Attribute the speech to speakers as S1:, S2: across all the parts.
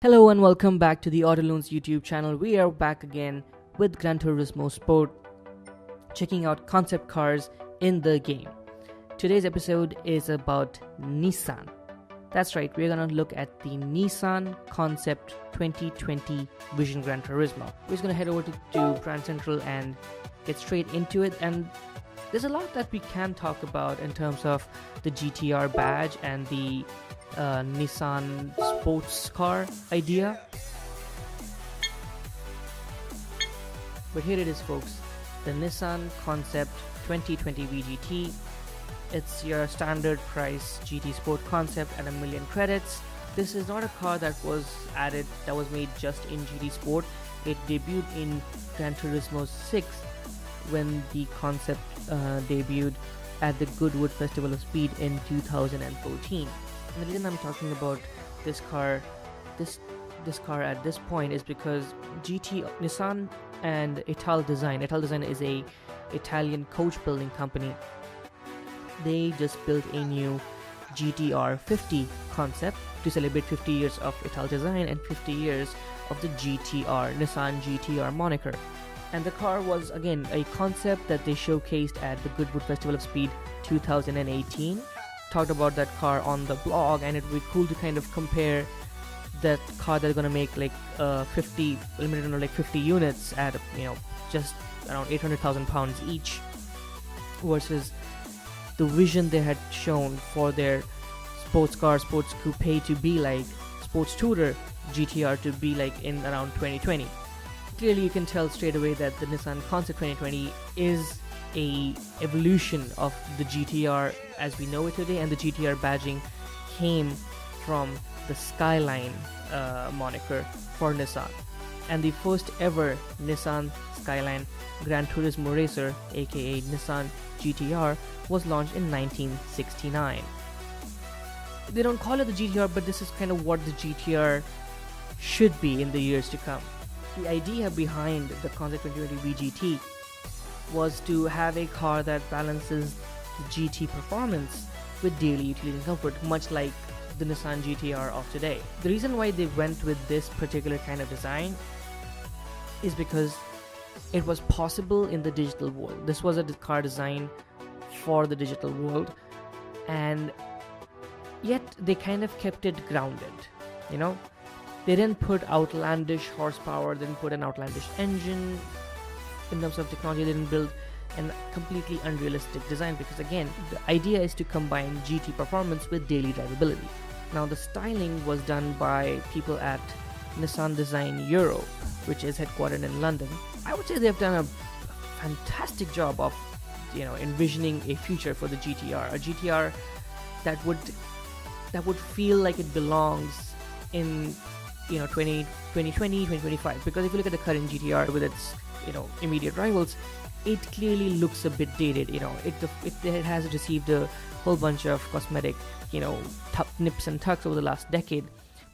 S1: Hello and welcome back to the Autoloons YouTube channel. We are back again with Gran Turismo Sport, checking out concept cars in the game. Today's episode is about Nissan. That's right, we're gonna look at the Nissan Concept 2020 Vision Gran Turismo. We're just gonna head over to Grand Central and get straight into it. And there's a lot that we can talk about in terms of the GTR badge and the Nissan sports car idea. But here it is, folks, the Nissan Concept 2020 VGT. It's your standard price GT Sport concept at 1,000,000 credits. This is not a car that was made just in GT Sport. It debuted in Gran Turismo 6 when the concept debuted at the Goodwood Festival of Speed in 2014. And the reason I'm talking about this car at this point is because Nissan and ItalDesign is a Italian coach building company. They just built a new GTR 50 concept to celebrate 50 years of ItalDesign and 50 years of the Nissan GTR moniker. And the car was again a concept that they showcased at the Goodwood Festival of Speed 2018. Talked about that car on the blog, and it would be cool to kind of compare that car they're gonna make like 50 units at just around 800,000 pounds each, versus the vision they had shown for their sports coupe to be like sports tourer GTR to be like in around 2020. Clearly you can tell straight away that the Nissan Concept 2020 is a evolution of the GTR as we know it today, and the GTR badging came from the Skyline moniker for Nissan. And the first ever Nissan Skyline Gran Turismo racer, aka Nissan GTR, was launched in 1969. They don't call it the GTR, but this is kind of what the GTR should be in the years to come. The idea behind the Concept 2020 VGT was to have a car that balances the GT performance with daily utility and comfort, much like the Nissan GTR of today. The reason why they went with this particular kind of design is because it was possible in the digital world. This was a car design for the digital world, and yet they kind of kept it grounded. They didn't put outlandish horsepower, they didn't put an outlandish engine. In terms of technology, they didn't build a completely unrealistic design, because again, the idea is to combine GT performance with daily drivability. Now, the styling was done by people at Nissan Design Europe, which is headquartered in London. I would say they've done a fantastic job of envisioning a future for the GTR, a GTR that would feel like it belongs in 2020, 2025. Because if you look at the current GTR with its immediate rivals, it clearly looks a bit dated. It has received a whole bunch of cosmetic nips and tucks over the last decade,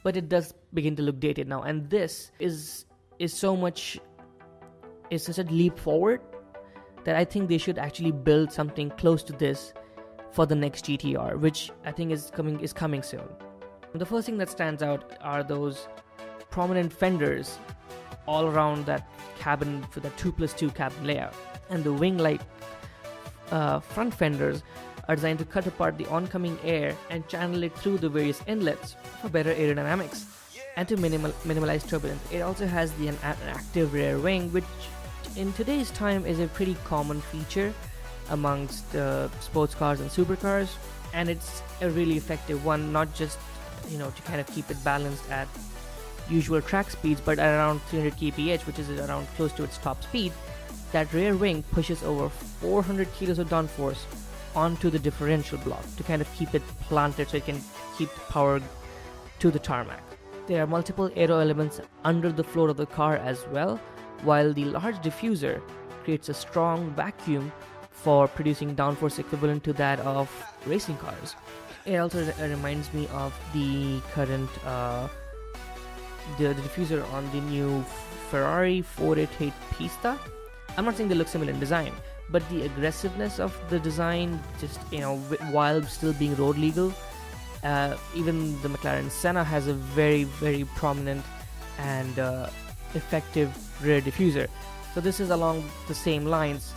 S1: but it does begin to look dated now. And this is such a leap forward that I think they should actually build something close to this for the next GTR, which I think is coming soon. The first thing that stands out are those prominent fenders all around that cabin for the 2+2 cabin layout, and the wing light front fenders are designed to cut apart the oncoming air and channel it through the various inlets for better aerodynamics and to minimize turbulence. It also has an active rear wing, which in today's time is a pretty common feature amongst sports cars and supercars, and it's a really effective one, not just to kind of keep it balanced at usual track speeds, but at around 300 kph, which is around close to its top speed. That rear wing pushes over 400 kilos of downforce onto the differential block to kind of keep it planted so it can keep power to the tarmac. There are multiple aero elements under the floor of the car as well, while the large diffuser creates a strong vacuum for producing downforce equivalent to that of racing cars. It also reminds me of the current the diffuser on the new Ferrari 488 Pista. I'm not saying they look similar in design, but the aggressiveness of the design, just while still being road legal, Even the McLaren Senna has a very, very prominent and effective rear diffuser. So this is along the same lines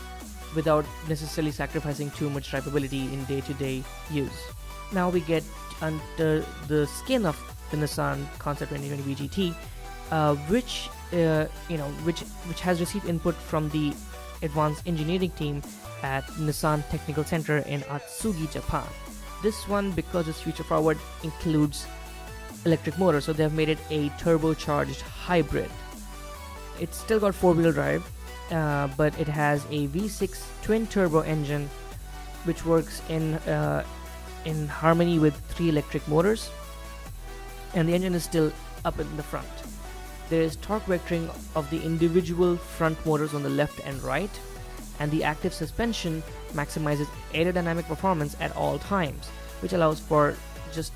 S1: without necessarily sacrificing too much drivability in day-to-day use. Now we get under the skin of the Nissan Concept 2020 VGT, which has received input from the advanced engineering team at Nissan Technical Center in Atsugi, Japan. This one, because it's future forward, includes electric motor, so they've made it a turbocharged hybrid. It's still got 4-wheel drive, but it has a V6 twin turbo engine which works in harmony with 3 electric motors, and the engine is still up in the front. There is torque vectoring of the individual front motors on the left and right, and the active suspension maximizes aerodynamic performance at all times, which allows for just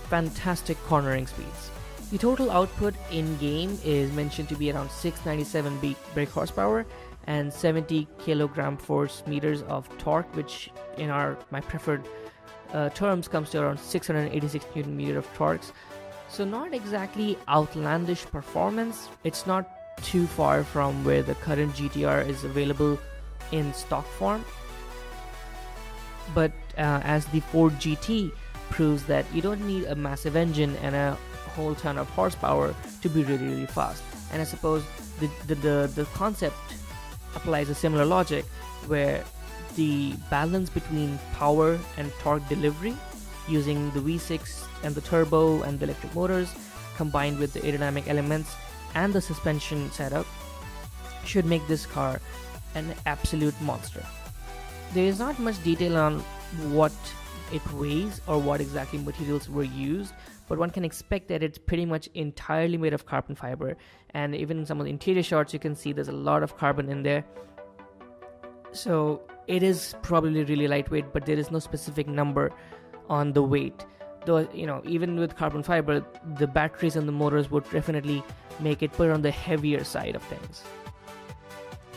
S1: fantastic cornering speeds. The total output in-game is mentioned to be around 697 brake horsepower and 70 kilogram force meters of torque, which in my preferred terms comes to around 686 newton meter of torques. So not exactly outlandish performance. It's not too far from where the current GTR is available in stock form. But as the Ford GT proves that you don't need a massive engine and a whole ton of horsepower to be really, really fast. And I suppose the concept applies a similar logic, where the balance between power and torque delivery using the V6 and the turbo and the electric motors, combined with the aerodynamic elements and the suspension setup, should make this car an absolute monster. There is not much detail on what it weighs or what exactly materials were used, but one can expect that it's pretty much entirely made of carbon fiber, and even in some of the interior shots you can see there's a lot of carbon in there. So it is probably really lightweight, but there is no specific number on the weight, though even with carbon fiber, the batteries and the motors would definitely make it put on the heavier side of things.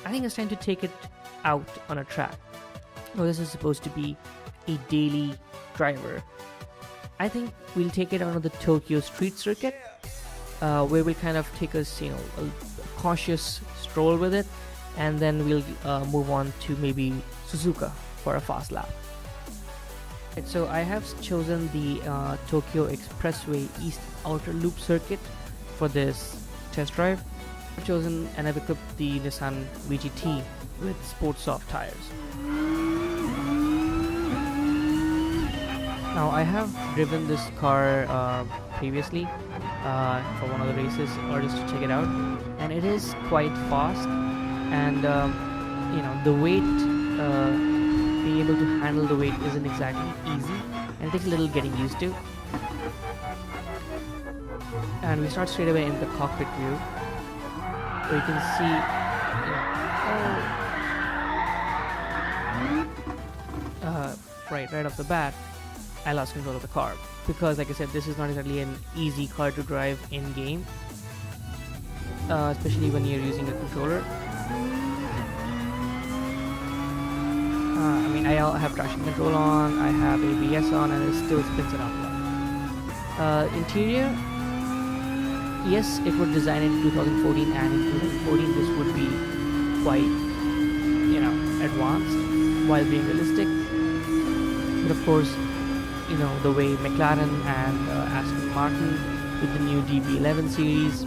S1: I think it's time to take it out on a track. Now, this is supposed to be a daily driver. I think we'll take it on the Tokyo Street Circuit, where we'll kind of take a cautious stroll with it, and then we'll move on to maybe Suzuka for a fast lap. Right, so I have chosen the Tokyo Expressway East Outer Loop Circuit for this test drive. I've chosen and I've equipped the Nissan VGT with sport soft tires. Now, I have driven this car previously for one of the races, or just to check it out, and it is quite fast, and the weight, being able to handle the weight isn't exactly easy, and it takes a little getting used to. And we start straight away in the cockpit view, where you can see right off the bat, I lost control of the car, because like I said, this is not exactly an easy car to drive in game, especially when you're using a controller. I have traction control on, I have ABS on, and it still spins it out. Interior, yes, it was designed in 2014, and in 2014 this would be quite advanced while being realistic, but of course the way McLaren and Aston Martin with the new DB11 series,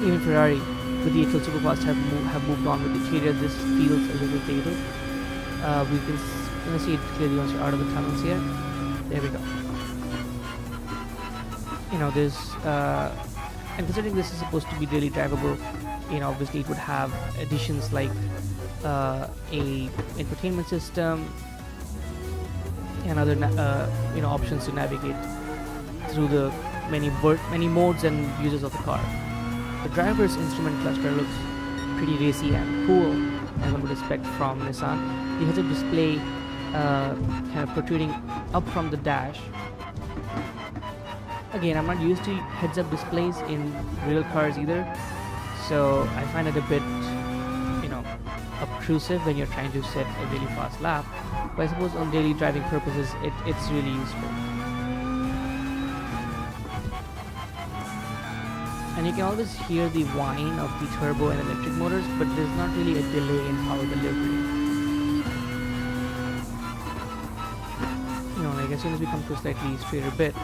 S1: even Ferrari with the Actual Superfast have moved on with the interior. This feels a little dated. We can see it clearly once you're out of the tunnels here. There we go. There's and considering this is supposed to be really drivable, obviously it would have additions like a infotainment system and other options to navigate through the many modes and uses of the car. The driver's instrument cluster looks pretty racy and cool, as one would expect from Nissan. The heads-up display kind of protruding up from the dash. Again, I'm not used to heads-up displays in real cars either, so I find it a bit obtrusive when you're trying to set a really fast lap, but I suppose on daily driving purposes it's really useful. and you can always hear the whine of the turbo and electric motors, but there's not really a delay in power delivery. You know, like as soon as we come to a slightly straighter bit, 200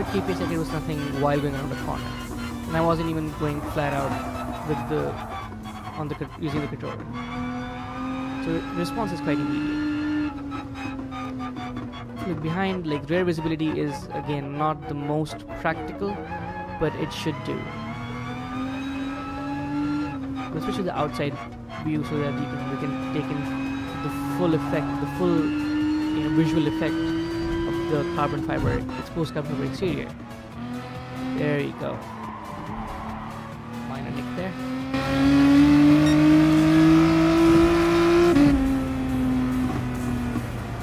S1: kph second was nothing while going around the corner, and I wasn't even going flat out with using the controller. So the response is quite immediate. Look behind, like rear visibility is again not the most practical, but it should do. Especially the outside view, so that we can take in the full effect, the full visual effect of the carbon fiber, exposed carbon fiber exterior. There you go. Minor nick there.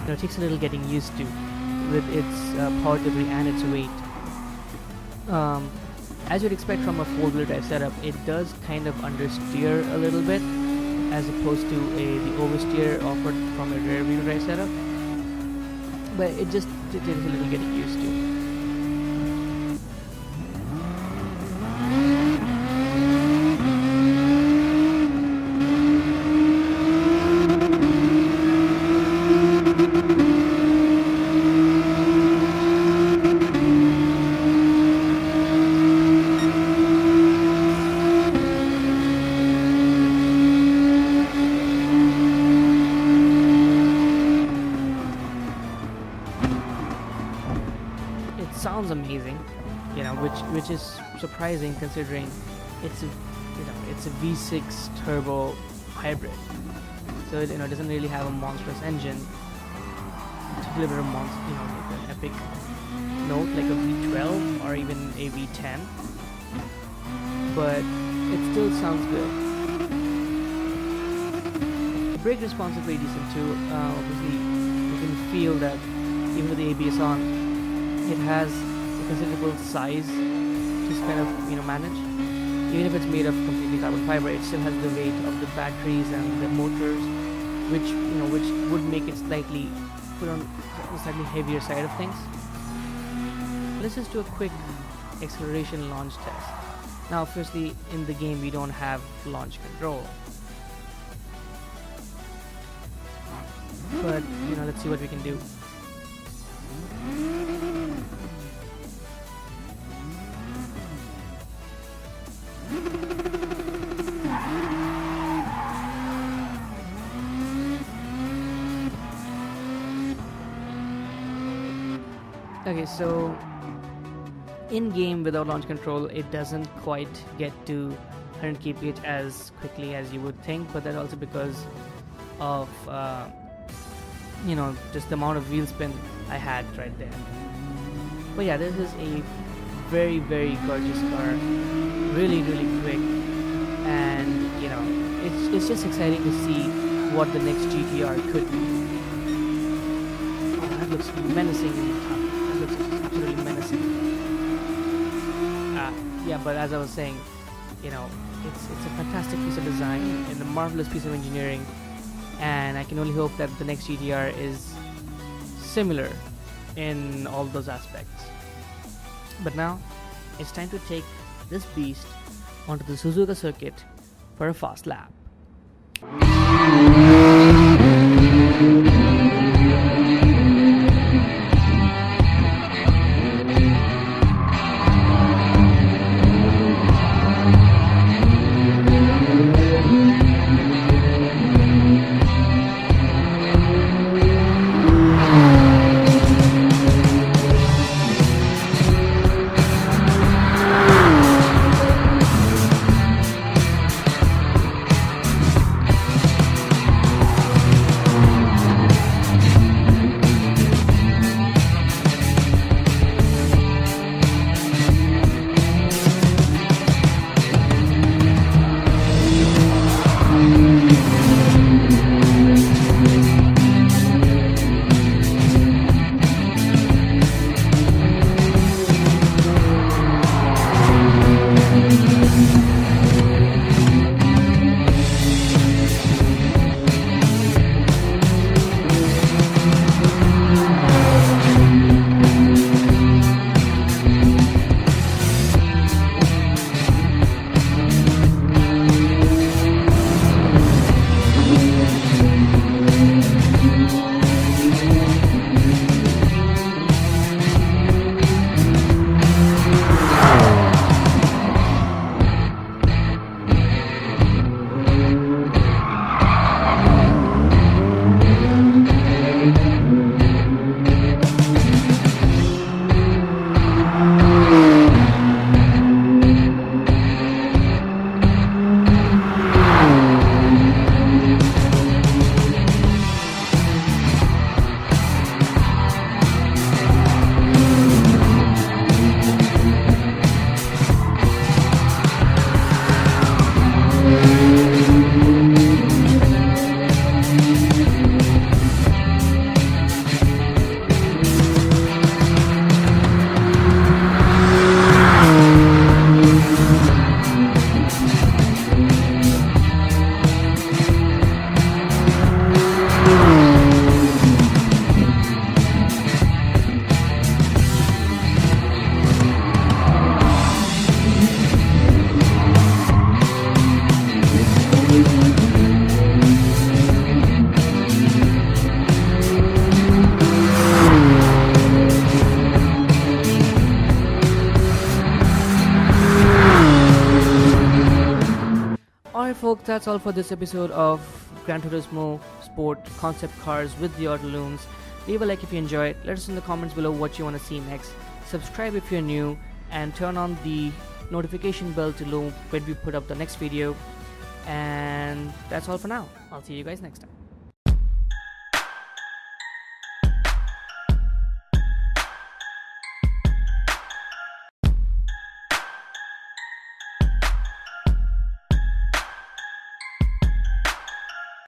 S1: It takes a little getting used to with its power delivery and its weight. As you'd expect from a four-wheel drive setup, it does kind of understeer a little bit, as opposed to the oversteer offered from a rear-wheel drive setup. But it takes a little getting used to. Sounds amazing, which is surprising considering it's a V6 turbo hybrid, so it doesn't really have a monstrous engine to deliver like an epic note like a V12 or even a V10, but it still sounds good. The brake response is very decent too. Obviously, you can feel that even with the ABS on, it has a considerable size to kind of manage. Even if it's made of completely carbon fiber, it still has the weight of the batteries and the motors, which would make it put on the slightly heavier side of things. Let's just do a quick acceleration launch test. Now, obviously, in the game we don't have launch control, but let's see what we can do. Okay, so in game without launch control, it doesn't quite get to 100 kph as quickly as you would think, but that's also because of just the amount of wheel spin I had right there. But yeah, this is a very, very gorgeous car, really, really quick, and it's just exciting to see what the next GTR could be. Oh, that looks menacing in the top. That looks absolutely menacing. Yeah, but as I was saying, it's a fantastic piece of design and a marvelous piece of engineering, and I can only hope that the next GTR is similar in all those aspects. But now it's time to take this beast onto the Suzuka circuit for a fast lap. Alright folks, that's all for this episode of Gran Turismo Sport concept cars with the auto looms. Leave a like if you enjoyed, let us know in the comments below what you want to see next. Subscribe if you're new, and turn on the notification bell to know when we put up the next video. And that's all for now. I'll see you guys next time.